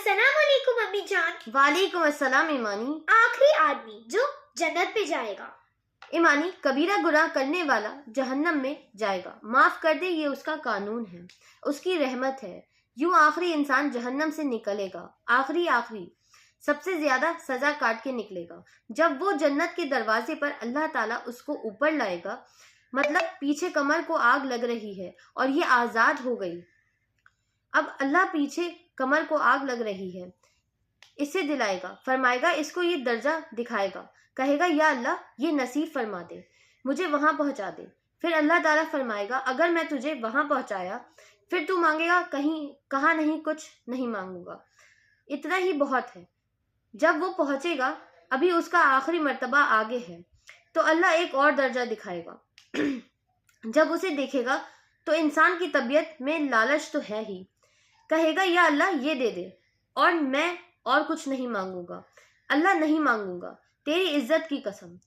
अस्सलाम वालेकुम अम्मी जान। वालेकुम अस्सलाम ईमानी। आखिरी आदमी जो जन्नत पे जाएगा। ईमानी, कबीरा गुनाह करने वाला जहन्नम में जाएगा, माफ कर दे, ये उसका कानून है, उसकी रहमत है। यूं आखिरी इंसान जहन्नम से निकलेगा, आखिरी सबसे ज्यादा सजा काट के निकलेगा। जब वो जन्नत के दरवाजे पर अल्लाह ताला उसको ऊपर लाएगा, मतलब पीछे कमर को आग लग रही है और ये आजाद हो गई। अब अल्लाह पीछे कमर को आग लग रही है, इसे दिलाएगा, फरमाएगा, इसको ये दर्जा दिखाएगा, कहेगा, या अल्लाह ये नसीब फरमा दे, मुझे वहां पहुंचा दे। फिर अल्लाह ताला फरमाएगा, अगर मैं तुझे वहां पहुंचाया फिर तू मांगेगा, कहा नहीं, कुछ नहीं मांगूंगा, इतना ही बहुत है। जब वो पहुंचेगा, अभी उसका आखिरी मर्तबा आगे है, तो अल्लाह एक और दर्जा दिखाएगा। जब उसे देखेगा तो इंसान की तबीयत में लालच तो है ही, कहेगा, या अल्लाह ये दे दे, और मैं और कुछ नहीं मांगूंगा, अल्लाह नहीं मांगूंगा, तेरी इज्जत की कसम।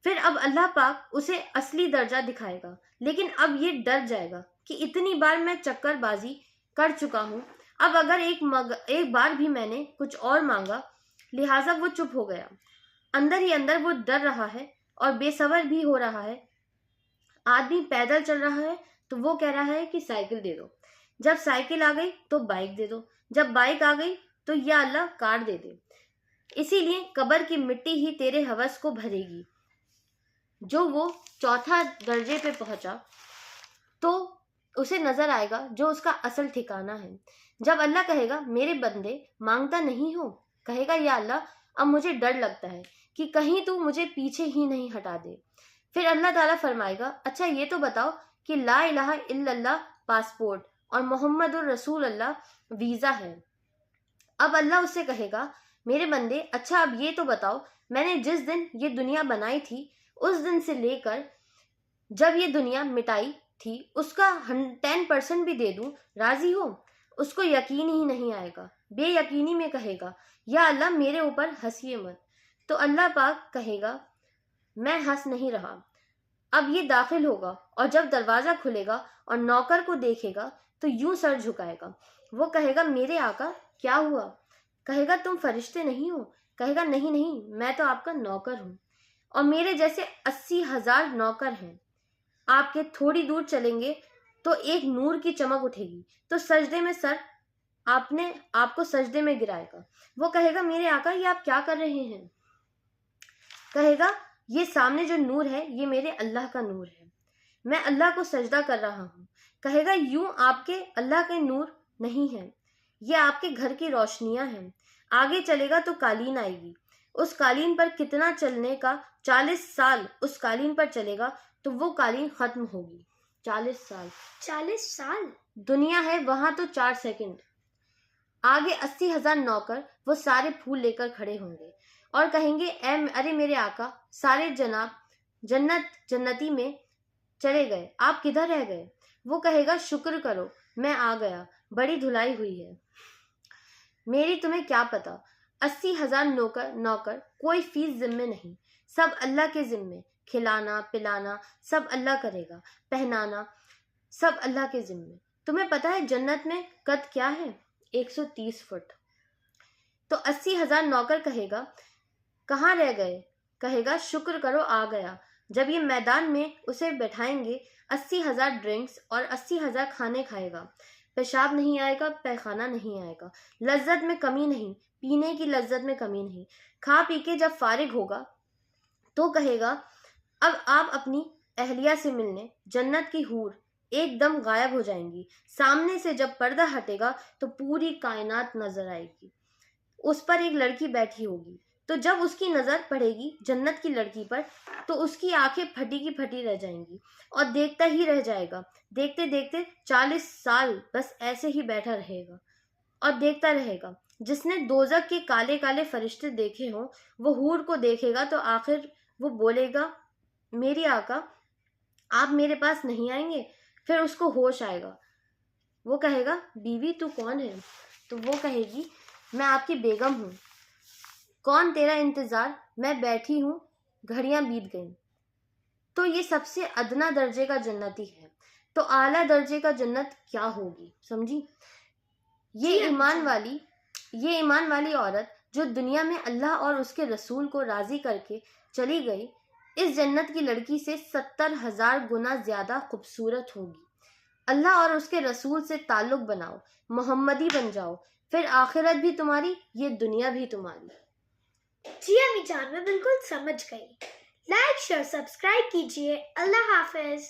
फिर अब अल्लाह पाक उसे असली दर्जा दिखाएगा, लेकिन अब ये डर जाएगा कि इतनी बार मैं चक्करबाजी कर चुका हूँ, अब अगर एक बार भी मैंने कुछ और मांगा, लिहाजा वो चुप हो गया। अंदर ही अंदर वो डर रहा है और बेसब्र भी हो रहा है। आदमी पैदल चल रहा है तो वो कह रहा है कि साइकिल दे दो, जब साइकिल आ गई तो बाइक दे दो, जब बाइक आ गई तो या अल्लाह कार दे दे। इसीलिए कब्र की मिट्टी ही तेरे हवस को भरेगी। जो वो चौथा दर्जे पे पहुंचा तो उसे नजर आएगा जो उसका असल ठिकाना है। जब अल्लाह कहेगा, मेरे बंदे मांगता नहीं हो, कहेगा, या अल्लाह अब मुझे डर लगता है कि कहीं तू मुझे पीछे ही नहीं हटा दे। फिर अल्लाह ताला फरमाएगा, अच्छा ये तो बताओ कि ला इलाहा इल्लल्लाह पासपोर्ट और मोहम्मदुर रसूल अल्लाह वीजा है। अब अल्लाह उससे कहेगा, मेरे बंदे, अच्छा अब ये तो बताओ, मैंने जिस दिन ये दुनिया बनाई थी उस दिन से लेकर जब ये दुनिया मिटाई थी उसका 10% भी दे दूं, राजी हो? उसको यकीन ही नहीं आएगा, बेयकीनी में कहेगा, या अल्लाह मेरे ऊपर हंसिए मत। तो अल्लाह पाक कहेगा, मैं हंस नहीं रहा। अब ये दाखिल होगा और जब दरवाजा खुलेगा और नौकर को देखेगा तो यूं सर झुकाएगा। वो कहेगा, मेरे आका क्या हुआ? कहेगा, तुम फरिश्ते नहीं हो? कहेगा, नहीं नहीं, मैं तो आपका नौकर हूं और मेरे जैसे 80,000 नौकर हैं। आपके थोड़ी दूर चलेंगे तो एक नूर की चमक उठेगी तो सजदे में सर आपको सजदे में गिराएगा। वो कहेगा, मेरे आका ये आप क्या कर रहे हैं? कहेगा, ये सामने जो नूर है ये मेरे अल्लाह का नूर है, मैं अल्लाह को सजदा कर रहा हूँ। कहेगा, यूं आपके अल्लाह के नूर नहीं है, ये आपके घर की रोशनियां हैं। आगे चलेगा तो कालीन आएगी, उस कालीन पर कितना चलने का, 40 साल उस कालीन पर चलेगा तो वो कालीन खत्म होगी। 40 साल दुनिया है, वहां तो 4 सेकंड। आगे 80,000 नौकर वो सारे फूल लेकर खड़े होंगे और कहेंगे, अरे मेरे आका, सारे जनाब जन्नती में चले गए, आप किधर रह गए? वो कहेगा, शुक्र करो मैं आ गया, बड़ी धुलाई हुई है। मेरी तुम्हें क्या पता, 80,000 नौकर कोई फीस जिम्मे नहीं, सब अल्लाह के जिम्मे, खिलाना पिलाना सब अल्लाह करेगा, पहनाना सब अल्लाह के जिम्मे। तुम्हें पता है जन्नत में कद क्या है? 130 फुट। तो 80,000 नौकर कहेगा, कहाँ रह गए? कहेगा, शुक्र करो आ गया। जब ये मैदान में उसे बैठाएंगे, 80,000 ड्रिंक्स और 80,000 खाने खाएगा, पेशाब नहीं आएगा, पैखाना नहीं आएगा, लज्जत में कमी नहीं, पीने की लज्जत में कमी नहीं। खा पी के जब फारिग होगा तो कहेगा, अब आप अपनी अहलिया से मिलने, जन्नत की हूर एकदम गायब हो जाएंगी। सामने से जब पर्दा हटेगा तो पूरी कायनात नजर आएगी। उस पर एक लड़की बैठी होगी, तो जब उसकी नजर पड़ेगी जन्नत की लड़की पर तो उसकी आंखें फटी की फटी रह जाएंगी और देखता ही रह जाएगा। देखते देखते 40 साल बस ऐसे ही बैठा रहेगा और देखता रहेगा। जिसने दोजख के काले काले फरिश्ते देखे हों वो हूर को देखेगा तो आखिर वो बोलेगा, मेरी आका आप मेरे पास नहीं आएंगे? फिर उसको होश आएगा। वो कहेगा, बीवी तू कौन है? तो वो कहेगी, मैं आपकी बेगम हूँ। कौन तेरा इंतजार, मैं बैठी हूँ, घड़ियां बीत गईं। तो ये सबसे अदना दर्जे का जन्नती है, तो आला दर्जे का जन्नत क्या होगी, समझी? ये ईमान वाली یہ ایمان والی عورت جو دنیا میں اللہ اور اس کے رسول کو راضی کر کے چلی گئی اس جنت کی لڑکی سے 70,000 گنا زیادہ خوبصورت ہوگی۔ اللہ اور اس کے رسول سے تعلق بناؤ، محمدی بن جاؤ، پھر آخرت بھی تمہاری، یہ دنیا بھی تمہاری۔ جی امی جان، میں بالکل سمجھ گئی۔ لائک شیئر سبسکرائب کیجیے۔ اللہ حافظ۔